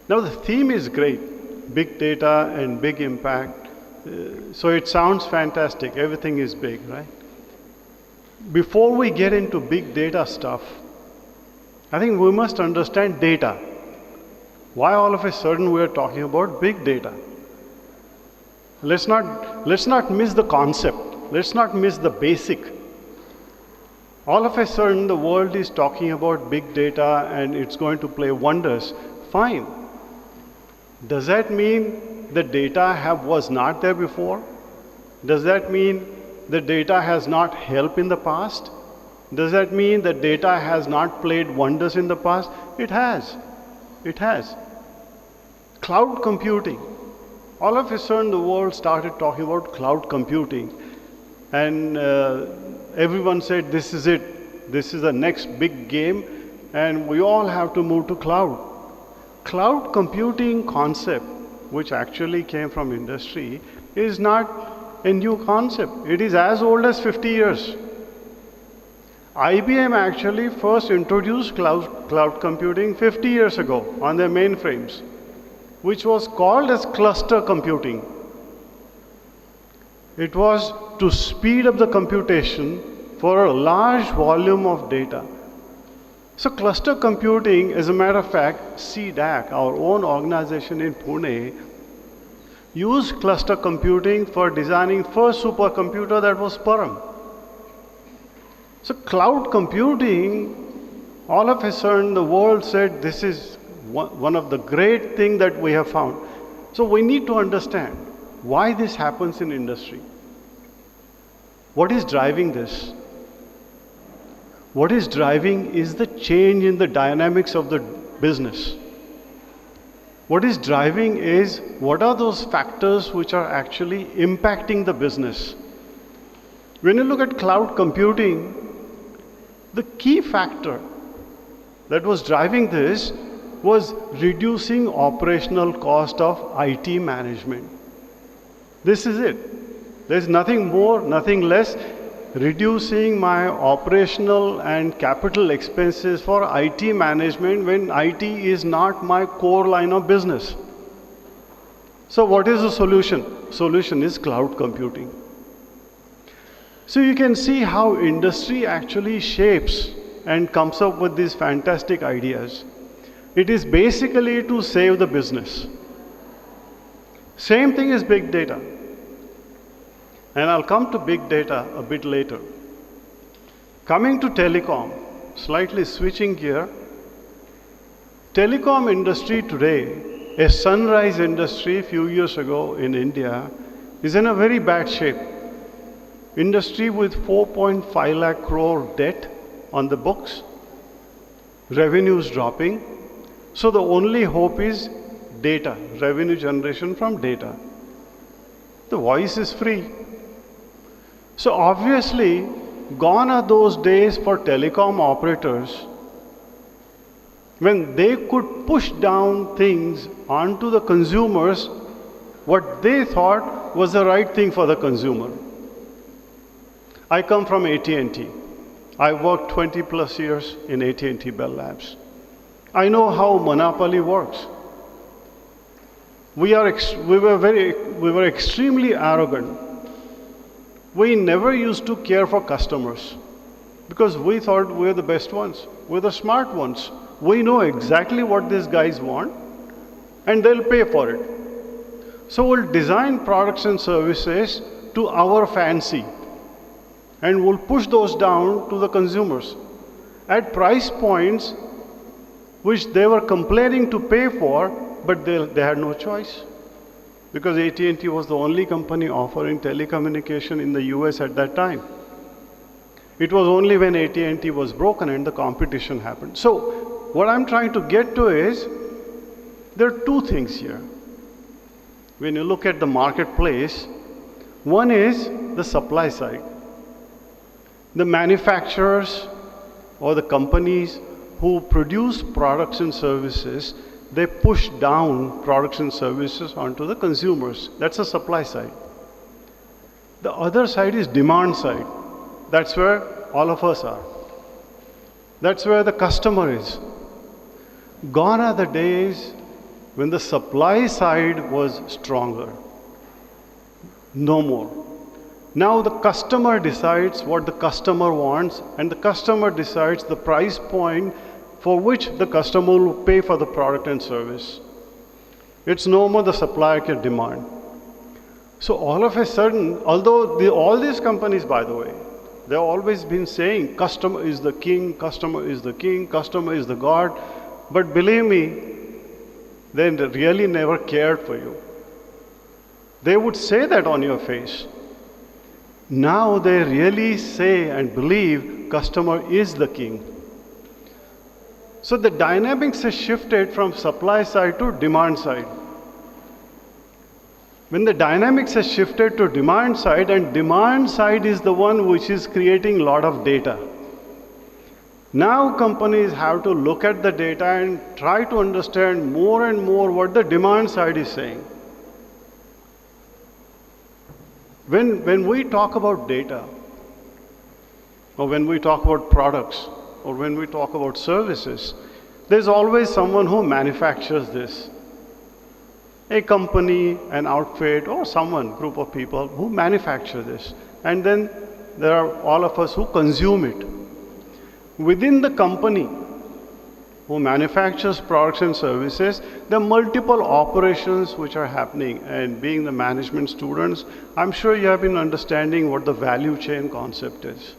Now the theme is great, big data and big impact. So it sounds fantastic, everything is big, right? Before we get into big data stuff, I think we must understand data. Why all of a sudden we are talking about big data? Let's not miss the concept. Let's not miss the basic. All of a sudden the world is talking about big data and it's going to play wonders. Fine. Does that mean the data was not there before? Does that mean the data has not helped in the past? Does that mean that data has not played wonders in the past? It has. It has. Cloud computing. All of a sudden the world started talking about cloud computing. And everyone said, this is it. This is the next big game. And we all have to move to cloud. Cloud computing concept, which actually came from industry, is not a new concept. It is as old as 50 years. IBM actually first introduced cloud computing 50 years ago on their mainframes, which was called as cluster computing. It was to speed up the computation for a large volume of data. So cluster computing, as a matter of fact, CDAC, our own organization in Pune, used cluster computing for designing first supercomputer, that was Param. So cloud computing, all of a sudden the world said this is one of the great things that we have found. So we need to understand why this happens in industry. What is driving this? What is driving is the change in the dynamics of the business. What is driving is what are those factors which are actually impacting the business. When you look at cloud computing, the key factor that was driving this was reducing operational cost of IT management. This is it. There's nothing more, nothing less. Reducing my operational and capital expenses for IT management when IT is not my core line of business. So what is the solution? Solution is cloud computing. So you can see how industry actually shapes and comes up with these fantastic ideas. It is basically to save the business. Same thing is big data. And I'll come to big data a bit later. Coming to telecom, slightly switching gear. Telecom industry today, a sunrise industry a few years ago in India, is in a very bad shape. Industry with 4.5 lakh crore debt on the books, revenues dropping. So the only hope is data, revenue generation from data. The voice is free. So obviously, gone are those days for telecom operators when they could push down things onto the consumers what they thought was the right thing for the consumer. I come from AT&T. I worked 20 plus years in AT&T Bell Labs. I know how monopoly works. We were extremely arrogant. We never used to care for customers because we thought we were the best ones. We're the smart ones. We know exactly what these guys want and they'll pay for it. So we'll design products and services to our fancy and we'll push those down to the consumers at price points which they were complaining to pay for, but they had no choice. Because AT&T was the only company offering telecommunication in the US at that time. It was only when AT&T was broken and the competition happened. So what I'm trying to get to is, there are two things here. When you look at the marketplace, one is the supply side. The manufacturers or the companies who produce products and services, they push down products and services onto the consumers. That's the supply side. The other side is demand side. That's where all of us are. That's where the customer is. Gone are the days when the supply side was stronger. No more. Now the customer decides what the customer wants, and the customer decides the price point for which the customer will pay for the product and service. It's no more the supplier can demand. So all of a sudden, although all these companies, by the way, they've always been saying customer is the king, customer is the king, customer is the God, but believe me, they really never cared for you. They would say that on your face. Now they really say and believe customer is the king. So the dynamics has shifted from supply side to demand side. When the dynamics has shifted to demand side, and demand side is the one which is creating a lot of data. Now companies have to look at the data and try to understand more and more what the demand side is saying. When we talk about data, or when we talk about products, or when we talk about services, there's always someone who manufactures this. A company, an outfit, or someone, group of people who manufacture this. And then there are all of us who consume it. Within the company who manufactures products and services, there are multiple operations which are happening. And being the management students, I'm sure you have been understanding what the value chain concept is.